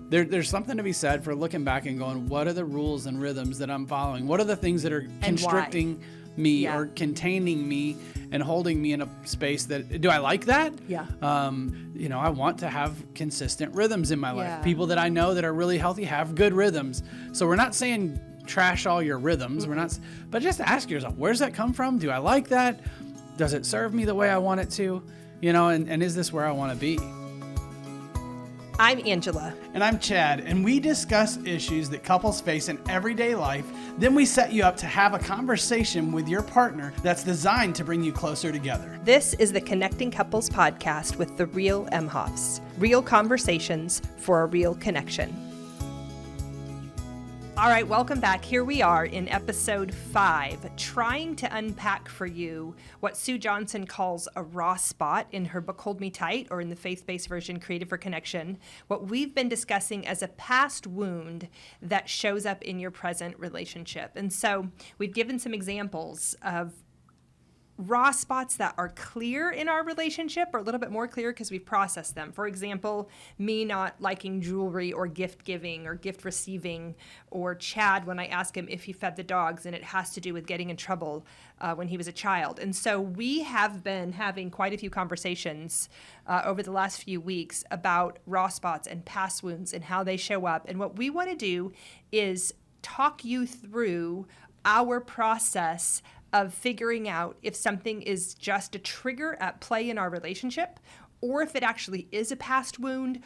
there's something to be said for looking back and going, what are the rules and rhythms that I'm following? What are the things that are constricting me or containing me and holding me in a space that, do I like that? Yeah. I want to have consistent rhythms in my life. People that I know that are really healthy have good rhythms. So we're not saying trash all your rhythms. But just ask yourself, where's that come from? Do I like that? Does it serve me the way I want it to? And is this where I want to be? I'm Angela. And I'm Chad, and we discuss issues that couples face in everyday life. Then we set you up to have a conversation with your partner that's designed to bring you closer together. This is the Connecting Couples podcast with the real Emhoffs. Real conversations for a real connection. All right, welcome back. Here we are in episode 5, trying to unpack for you what Sue Johnson calls a raw spot in her book, Hold Me Tight, or in the faith-based version, Created for Connection, what we've been discussing as a past wound that shows up in your present relationship. And so we've given some examples of raw spots that are clear in our relationship, or a little bit more clear because we've processed them. For example, me not liking jewelry or gift giving or gift receiving, or Chad when I ask him if he fed the dogs and it has to do with getting in trouble when he was a child. And so we have been having quite a few conversations over the last few weeks about raw spots and past wounds and how they show up. And what we want to do is talk you through our process of figuring out if something is just a trigger at play in our relationship, or if it actually is a past wound,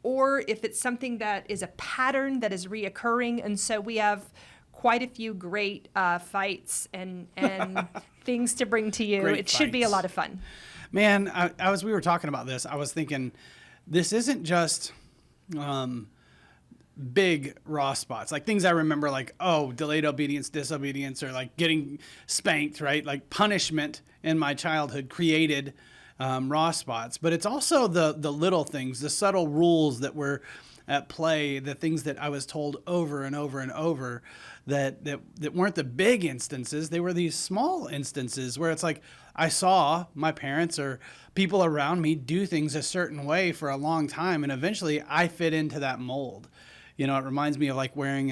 or if it's something that is a pattern that is reoccurring. And so we have quite a few great fights and things to bring to you. It should be a lot of fun. Man, we were talking about this, I was thinking, this isn't just big raw spots, like things I remember, like, delayed obedience, disobedience, or like getting spanked, right? Like punishment in my childhood created raw spots. But it's also the little things, the subtle rules that were at play, the things that I was told over and over and over that weren't the big instances. They were these small instances where it's like I saw my parents or people around me do things a certain way for a long time, and eventually I fit into that mold. It reminds me of like wearing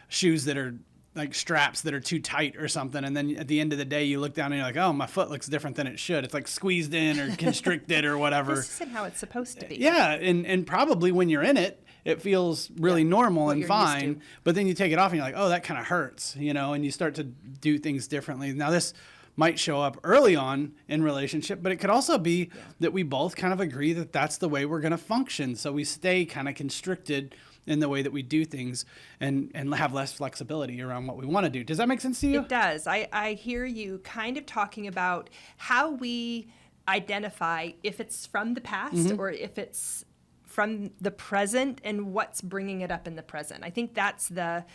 shoes that are like straps that are too tight or something. And then at the end of the day, you look down and you're like, oh, my foot looks different than it should. It's like squeezed in or constricted or whatever. This isn't how it's supposed to be. Yeah. And probably when you're in it, it feels really normal and fine. But then you take it off and you're like, oh, that kind of hurts, and you start to do things differently. Now, this might show up early on in relationship, but it could also be that we both kind of agree that that's the way we're going to function. So we stay kind of constricted in the way that we do things and have less flexibility around what we want to do. Does that make sense to you? It does. I hear you kind of talking about how we identify if it's from the past or if it's from the present and what's bringing it up in the present. I think that's the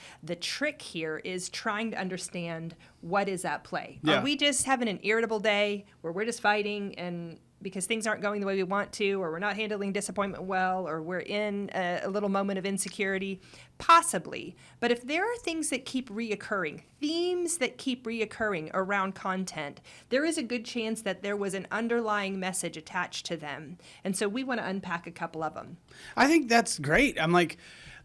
trick here, is trying to understand what is at play. Yeah. Are we just having an irritable day where we're just fighting and because things aren't going the way we want to, or we're not handling disappointment well, or we're in a little moment of insecurity? Possibly. But if there are things that keep reoccurring, themes that keep reoccurring around content, there is a good chance that there was an underlying message attached to them. And so we want to unpack a couple of them. I think that's great. I'm like,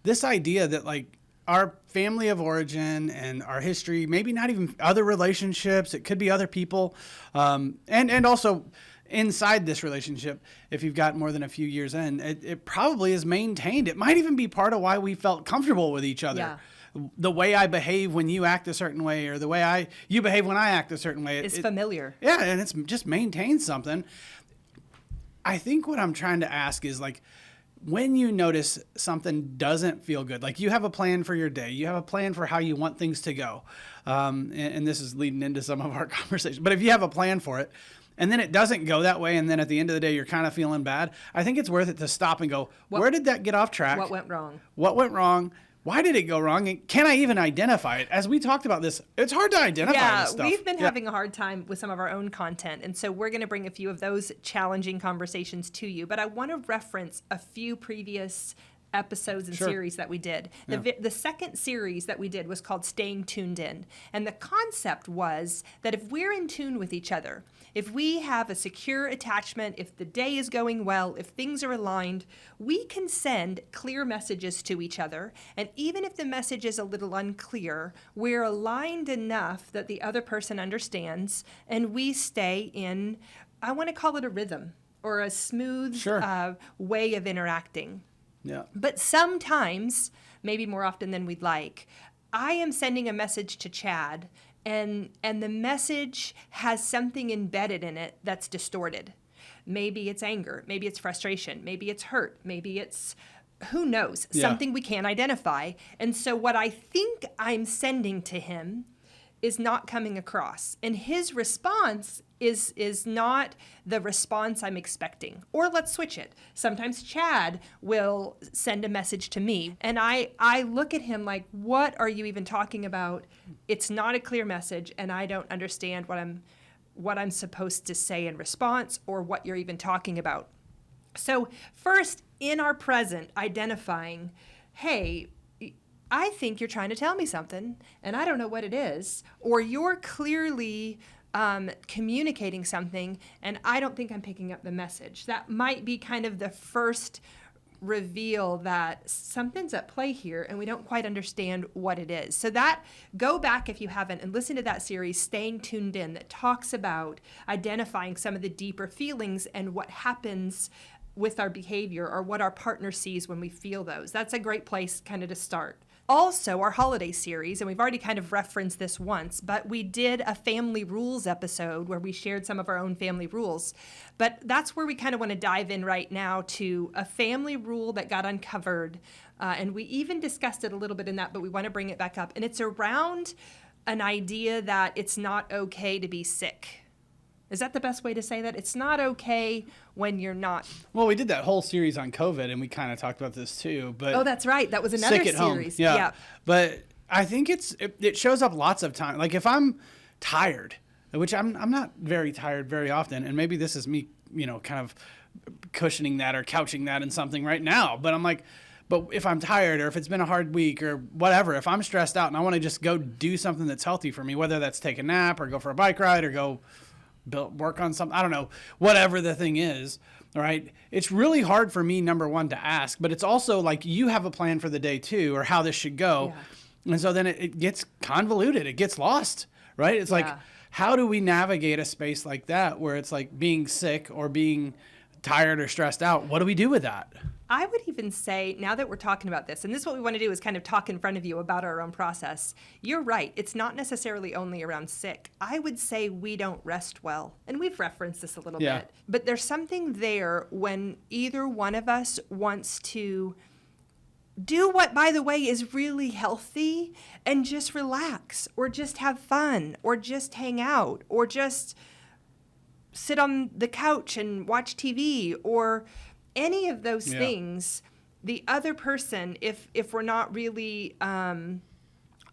this idea that like our family of origin and our history, maybe not even other relationships, it could be other people, and also inside this relationship, if you've got more than a few years in, it probably is maintained. It might even be part of why we felt comfortable with each other. Yeah. The way I behave when you act a certain way, or the way you behave when I act a certain way. It's familiar. Yeah, and it's just maintained something. I think what I'm trying to ask is, like, when you notice something doesn't feel good, like you have a plan for your day, you have a plan for how you want things to go, and this is leading into some of our conversation, but if you have a plan for it, and then it doesn't go that way, and then at the end of the day, you're kind of feeling bad, I think it's worth it to stop and go, where did that get off track? What went wrong? What went wrong? Why did it go wrong? And can I even identify it? As we talked about this, it's hard to identify this stuff. We've been having a hard time with some of our own content, and so we're going to bring a few of those challenging conversations to you. But I want to reference a few previous episodes and Sure. series that we did. Yeah. The second series that we did was called Staying Tuned In. And the concept was that if we're in tune with each other, if we have a secure attachment, if the day is going well, if things are aligned, we can send clear messages to each other. And even if the message is a little unclear, we're aligned enough that the other person understands, and we stay in, I want to call it a rhythm or a smooth Sure. way of interacting. Yeah. But sometimes, maybe more often than we'd like, I am sending a message to Chad, and the message has something embedded in it that's distorted. Maybe it's anger, maybe it's frustration, maybe it's hurt, maybe it's, who knows, Yeah. something we can't identify. And so what I think I'm sending to him is not coming across. And his response is not the response I'm expecting. Or let's switch it. Sometimes Chad will send a message to me, and I look at him like, what are you even talking about? It's not a clear message, and I don't understand what I'm supposed to say in response or what you're even talking about. So first, in our present, identifying, hey, I think you're trying to tell me something, and I don't know what it is, or you're clearly communicating something, and I don't think I'm picking up the message. That might be kind of the first reveal that something's at play here, and we don't quite understand what it is. So that, go back if you haven't and listen to that series, Staying Tuned In, that talks about identifying some of the deeper feelings and what happens with our behavior or what our partner sees when we feel those. That's a great place kind of to start. Also, our holiday series, and we've already kind of referenced this once, but we did a family rules episode where we shared some of our own family rules. But that's where we kind of want to dive in right now to a family rule that got uncovered. And we even discussed it a little bit in that, but we want to bring it back up. And it's around an idea that it's not okay to be sick. Is that the best way to say that? It's not okay when you're not. Well, we did that whole series on COVID, and we kind of talked about this too. But Oh, that's right. That was another sick at home. series. Yeah. But I think it shows up lots of times. Like if I'm tired, which I'm not very tired very often, and maybe this is me, kind of cushioning that or couching that in something right now. But I'm like, but if I'm tired or if it's been a hard week or whatever, if I'm stressed out and I want to just go do something that's healthy for me, whether that's take a nap or go for a bike ride or go work on something, I don't know, whatever the thing is, all right? It's really hard for me, number one, to ask, but it's also like you have a plan for the day too, or how this should go. Yeah. And so then it gets convoluted. It gets lost, right? It's like, how do we navigate a space like that where it's like being sick or being tired or stressed out? What do we do with that? I would even say, now that we're talking about this, and this is what we want to do is kind of talk in front of you about our own process. You're right. It's not necessarily only around sick. I would say we don't rest well. And we've referenced this a little bit. But there's something there when either one of us wants to do what, by the way, is really healthy and just relax or just have fun or just hang out or just sit on the couch and watch TV or any of those things. The other person, if we're not really on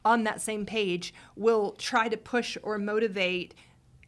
that same page, will try to push or motivate,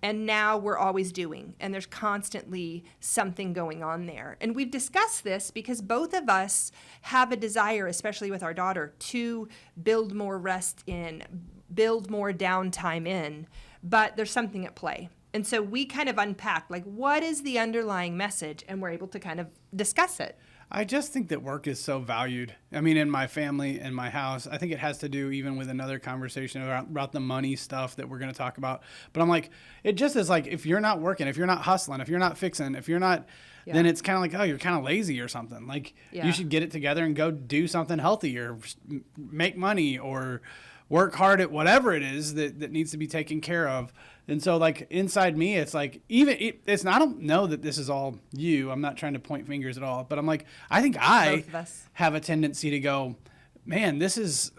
and now we're always doing, and there's constantly something going on there. And we've discussed this because both of us have a desire, especially with our daughter, to build more rest in, build more downtime in, but there's something at play. And so we kind of unpack, like, what is the underlying message? And we're able to kind of discuss it. I just think that work is so valued. I mean, in my family, in my house, I think it has to do even with another conversation about the money stuff that we're going to talk about. But I'm like, it just is like, if you're not working, if you're not hustling, if you're not fixing, if you're not, then it's kind of like, oh, you're kind of lazy or something. Like you should get it together and go do something healthy or make money or work hard at whatever it is that needs to be taken care of. And so, like, inside me, it's like, I don't know that this is all you. I'm not trying to point fingers at all. But I'm like, I think I have a tendency to go, man,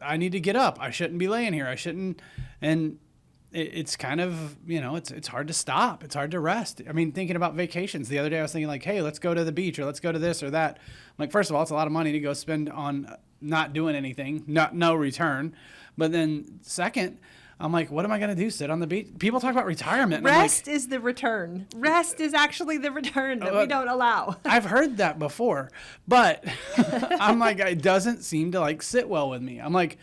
I need to get up. I shouldn't be laying here. I shouldn't. And it's kind of, it's hard to stop. It's hard to rest. I mean, thinking about vacations. The other day I was thinking like, hey, let's go to the beach or let's go to this or that. I'm like, first of all, it's a lot of money to go spend on not doing anything, no return. But then second, I'm like, what am I going to do? Sit on the beach? People talk about retirement. And Rest is the return. Rest is actually the return that we don't allow. I've heard that before, but I'm like, it doesn't seem to like sit well with me. I'm like,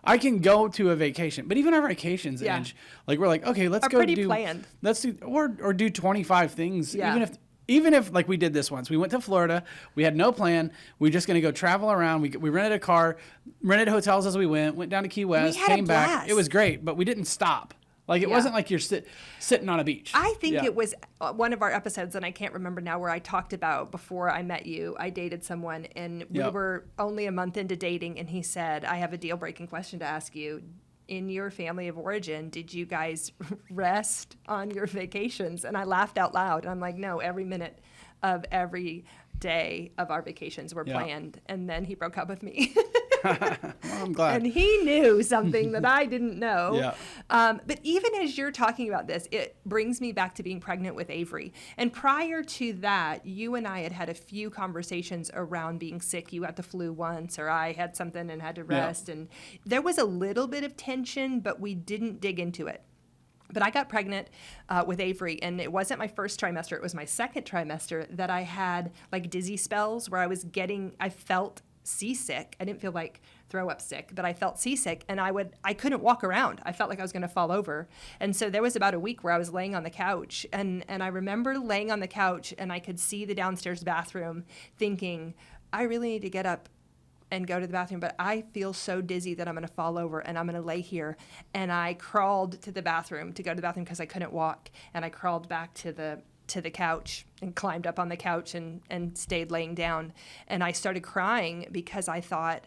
I can go to a vacation, but even our vacations, Ange, like we're like, okay, let's go do, planned. Let's do, or do 25 things. Yeah. Even if like we did this once, we went to Florida, we had no plan. We were just going to go travel around. We rented a car, rented hotels as we went down to Key West, came back. It was great, but we didn't stop. Like it wasn't like you're sitting on a beach. I think it was one of our episodes, and I can't remember now, where I talked about before I met you, I dated someone, and we were only a month into dating, and he said, I have a deal-breaking question to ask you. In your family of origin, did you guys rest on your vacations? And I laughed out loud. And I'm like, no, every minute of every day of our vacations were planned. And then he broke up with me. Well, I'm glad. And he knew something that I didn't know. Yeah. But even as you're talking about this, it brings me back to being pregnant with Avery. And prior to that, you and I had a few conversations around being sick. You got the flu once, or I had something and had to rest. And there was a little bit of tension, but we didn't dig into it. But I got pregnant with Avery, and it wasn't my first trimester. It was my second trimester that I had like dizzy spells where I felt seasick. I didn't feel like throw up sick, but I felt seasick, and I couldn't walk around. I felt like I was going to fall over. And so there was about a week where I was laying on the couch, and I remember laying on the couch, and I could see the downstairs bathroom thinking, I really need to get up and go to the bathroom, but I feel so dizzy that I'm going to fall over and I'm going to lay here. And I crawled to the bathroom to go to the bathroom because I couldn't walk, and I crawled back to the couch and climbed up on the couch and stayed laying down. And I started crying because I thought,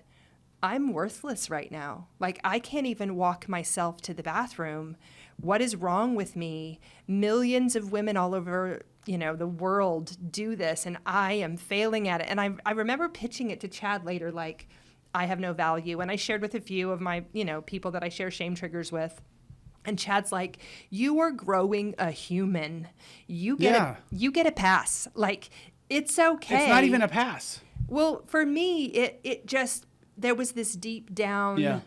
I'm worthless right now. Like, I can't even walk myself to the bathroom. What is wrong with me? Millions of women all over, the world do this, and I am failing at it. And I remember pitching it to Chad later, like, I have no value. And I shared with a few of my, people that I share shame triggers with. And Chad's like, you are growing a human. You get a pass. Like, it's okay. It's not even a pass. Well, for me, it just, there was this deep down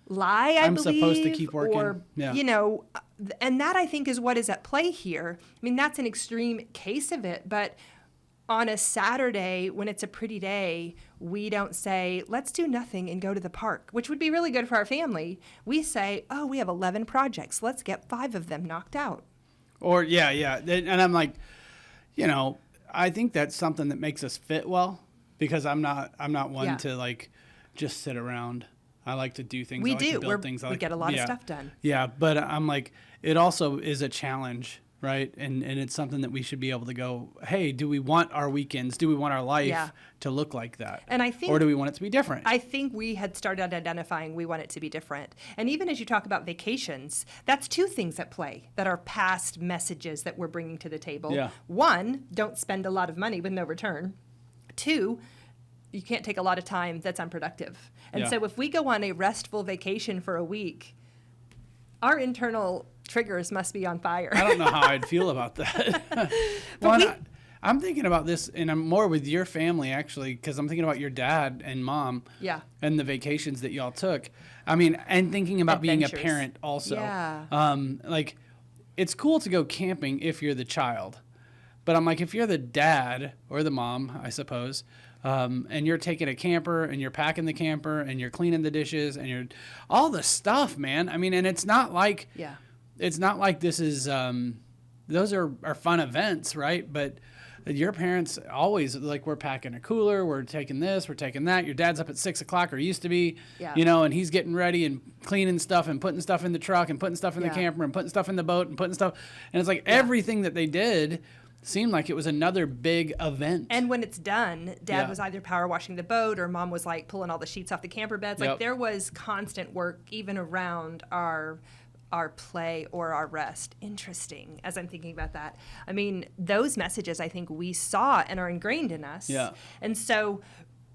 lie, I I'm believe. supposed to keep working. Or, and that I think is what is at play here. I mean, that's an extreme case of it, but on a Saturday, when it's a pretty day, we don't say, let's do nothing and go to the park, which would be really good for our family. We say, oh, we have 11 projects. Let's get 5 of them knocked out. Or, And I'm like, I think that's something that makes us fit well, because I'm not one to like just sit around. I like to do things. We I like do. to build things. We get a lot of stuff done. Yeah, but I'm like, it also is a challenge. Right. And it's something that we should be able to go, hey, do we want our weekends? Do we want our life to look like that? And I think, or do we want it to be different? I think we had started identifying we want it to be different. And even as you talk about vacations, that's 2 things at play that are past messages that we're bringing to the table. Yeah. 1, don't spend a lot of money with no return. 2, you can't take a lot of time that's unproductive. And so if we go on a restful vacation for a week, our internal triggers must be on fire. I don't know how I'd feel about that. I'm thinking about this, and I'm more with your family, actually, because I'm thinking about your dad and mom and the vacations that y'all took. I mean, and thinking about being a parent also. Yeah. Like, it's cool to go camping if you're the child. But I'm like, if you're the dad or the mom, I suppose, and you're taking a camper and you're packing the camper and you're cleaning the dishes and you're all the stuff, man. I mean, and it's not like this is those are fun events, right? But your parents always like, we're packing a cooler, we're taking this, we're taking that. Your dad's up at 6 o'clock, or used to be, and he's getting ready and cleaning stuff and putting stuff in the truck and putting stuff in the camper and putting stuff in the boat and putting stuff. And it's like everything that they did seemed like it was another big event. And when it's done, Dad was either power washing the boat, or Mom was like pulling all the sheets off the camper beds. Like there was constant work even around our play or our rest. Interesting, as I'm thinking about that. I mean, those messages I think we saw and are ingrained in us. Yeah. And so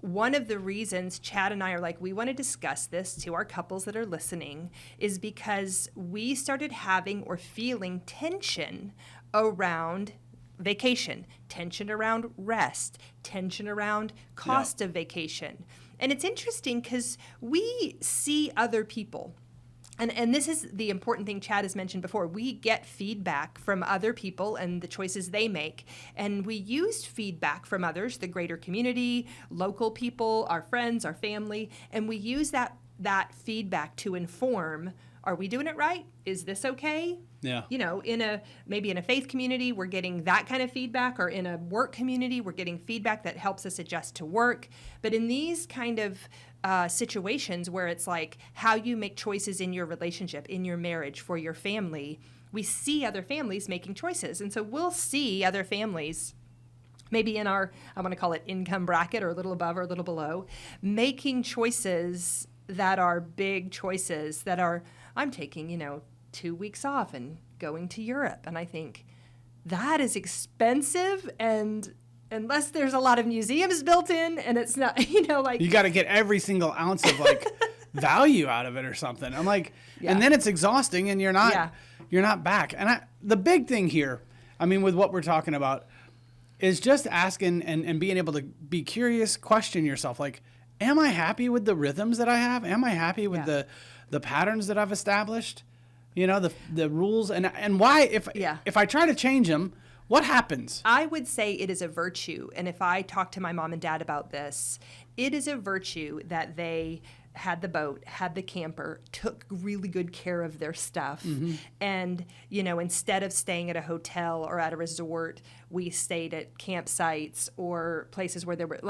one of the reasons Chad and I are like, we want to discuss this to our couples that are listening, is because we started having or feeling tension around vacation, tension around rest, tension around cost of vacation. And it's interesting because we see other people And this is the important thing Chad has mentioned before. We get feedback from other people and the choices they make. And we use feedback from others, the greater community, local people, our friends, our family, and we use that feedback to inform, are we doing it right? Is this okay? Yeah. You know, maybe in a faith community, we're getting that kind of feedback, or in a work community, we're getting feedback that helps us adjust to work. But in these kind of situations where it's like how you make choices in your relationship, in your marriage, for your family, we see other families making choices. And so we'll see other families maybe in our, I want to call it income bracket, or a little above or a little below, making choices that are big choices that are, I'm taking, 2 weeks off and going to Europe. And I think that is expensive, and unless there's a lot of museums built in, and it's not, like... You got to get every single ounce of, value out of it or something. I'm like, Yeah. and then it's exhausting, and you're not back. And the big thing here, with what we're talking about, is just asking and being able to be curious, question yourself, like, am I happy with the rhythms that I have? Am I happy with the patterns that I've established? The rules, and why, if I try to change them, what happens? I would say it is a virtue. And if I talk to my mom and dad about this, it is a virtue that they had the boat, had the camper, took really good care of their stuff. Mm-hmm. And, instead of staying at a hotel or at a resort, we stayed at campsites or places where there were,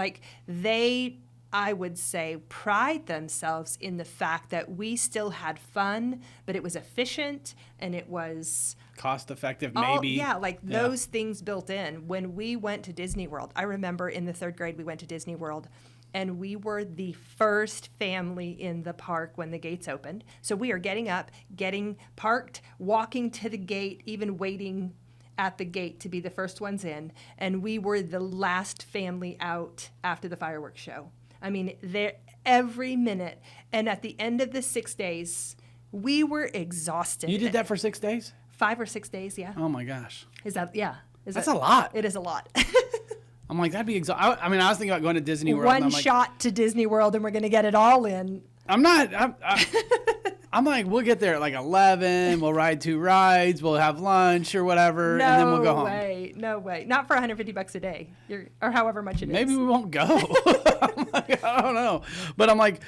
I would say, pride themselves in the fact that we still had fun, but it was efficient and it was... Cost effective, maybe. Those things built in. When we went to Disney World, I remember in the 3rd grade we went to Disney World, and we were the first family in the park when the gates opened. So we are getting up, getting parked, walking to the gate, even waiting at the gate to be the first ones in, and we were the last family out after the fireworks show. There every minute, and at the end of the 6 days, we were exhausted. You did that for 6 days? 5 or 6 days, yeah. Oh my gosh. That's a lot. It is a lot. I'm like, that'd be exhausting. I was thinking about going to Disney World. One shot to Disney World, and we're going to get it all in. I'm like, we'll get there at 11. We'll ride 2 rides. We'll have lunch or whatever, and then we'll go home. No way. Not for $150 a day, or however much it is. Maybe we won't go. I'm like, I don't know. But I'm like,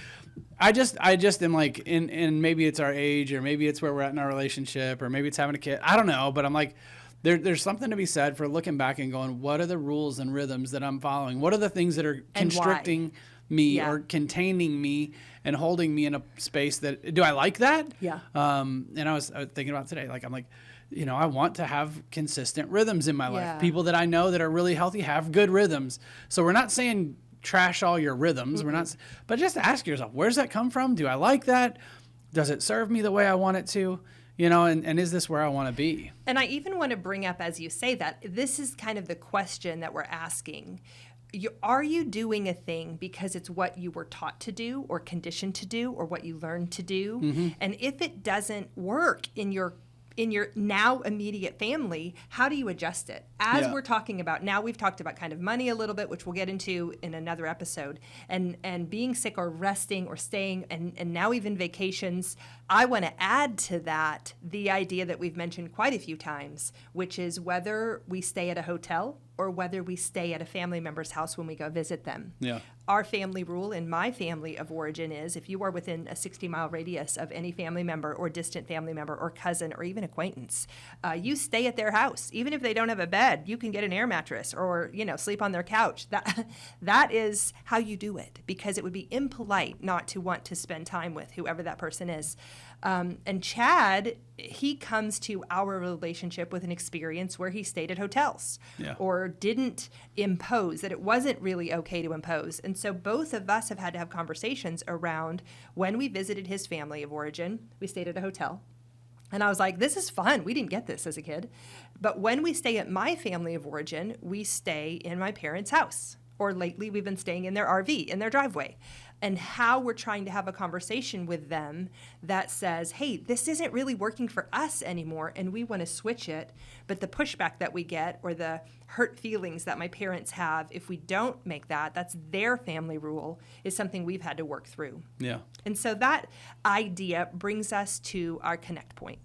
I just am like, and maybe it's our age, or maybe it's where we're at in our relationship, or maybe it's having a kid. I don't know. But I'm like, there's something to be said for looking back and going, what are the rules and rhythms that I'm following? What are the things that are constricting me or containing me and holding me in a space that, do I like that? Yeah. And I was thinking about today, I want to have consistent rhythms in my life. People that I know that are really healthy have good rhythms. So we're not saying trash all your rhythms. Mm-hmm. We're not, but just ask yourself, where's that come from? Do I like that? Does it serve me the way I want it to? And is this where I want to be? And I even want to bring up, as you say that, this is kind of the question that we're asking. Are you doing a thing because it's what you were taught to do or conditioned to do or what you learned to do? Mm-hmm. And if it doesn't work in your now immediate family, how do you adjust it? As we're talking about, now we've talked about kind of money a little bit, which we'll get into in another episode, and being sick or resting or staying, and now even vacations. I want to add to that the idea that we've mentioned quite a few times, which is whether we stay at a hotel or whether we stay at a family member's house when we go visit them. Yeah. Our family rule in my family of origin is if you are within a 60-mile radius of any family member or distant family member or cousin or even acquaintance, you stay at their house. Even if they don't have a bed, you can get an air mattress or, sleep on their couch. That is how you do it, because it would be impolite not to want to spend time with whoever that person is. And Chad, he comes to our relationship with an experience where he stayed at hotels or didn't impose, that it wasn't really okay to impose. And so both of us have had to have conversations around when we visited his family of origin, we stayed at a hotel. And I was like, this is fun. We didn't get this as a kid. But when we stay at my family of origin, we stay in my parents' house. Or lately, we've been staying in their RV, in their driveway. and how we're trying to have a conversation with them that says, hey, this isn't really working for us anymore and we want to switch it. But the pushback that we get or the hurt feelings that my parents have if we don't make that's their family rule, is something we've had to work through. Yeah. And so that idea brings us to our Connect Point.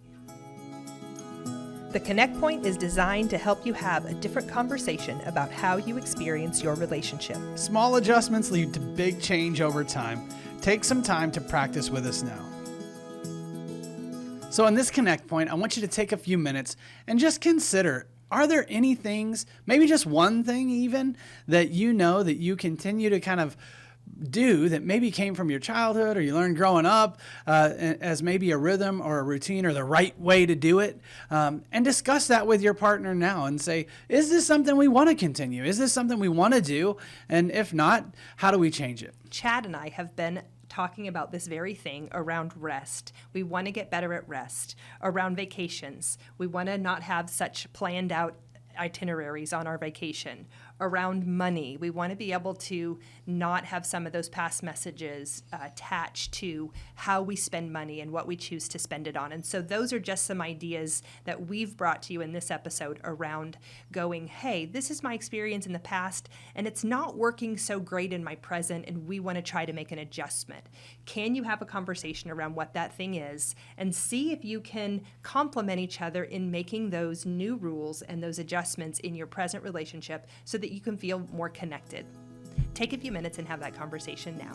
The Connect Point is designed to help you have a different conversation about how you experience your relationship. Small adjustments lead to big change over time. Take some time to practice with us now. So in this Connect Point, I want you to take a few minutes and just consider, are there any things, maybe just one thing even, that you know that you continue to kind of do that maybe came from your childhood or you learned growing up as maybe a rhythm or a routine or the right way to do it, and discuss that with your partner now and say, is this something we want to continue? Is this something we want to do? And if not, how do we change it? Chad and I have been talking about this very thing around rest. We want to get better at rest. Around vacations, we want to not have such planned out itineraries on our vacation. Around money, we want to be able to not have some of those past messages attached to how we spend money and what we choose to spend it on. And so those are just some ideas that we've brought to you in this episode around going, hey, this is my experience in the past and it's not working so great in my present and we want to try to make an adjustment. Can you have a conversation around what that thing is and see if you can complement each other in making those new rules and those adjustments in your present relationship so that you can feel more connected. Take a few minutes and have that conversation now.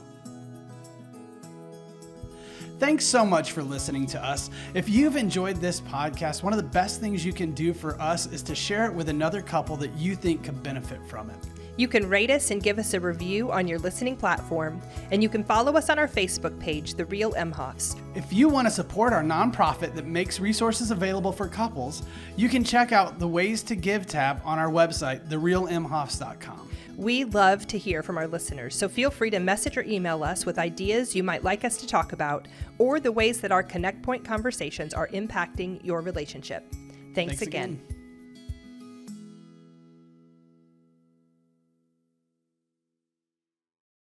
Thanks so much for listening to us. If you've enjoyed this podcast, one of the best things you can do for us is to share it with another couple that you think could benefit from it. You can rate us and give us a review on your listening platform, and you can follow us on our Facebook page, The Real Emhoffs. If you want to support our nonprofit that makes resources available for couples, you can check out the Ways to Give tab on our website, therealemhoffs.com. We love to hear from our listeners, so feel free to message or email us with ideas you might like us to talk about or the ways that our Connect Point conversations are impacting your relationship. Thanks again.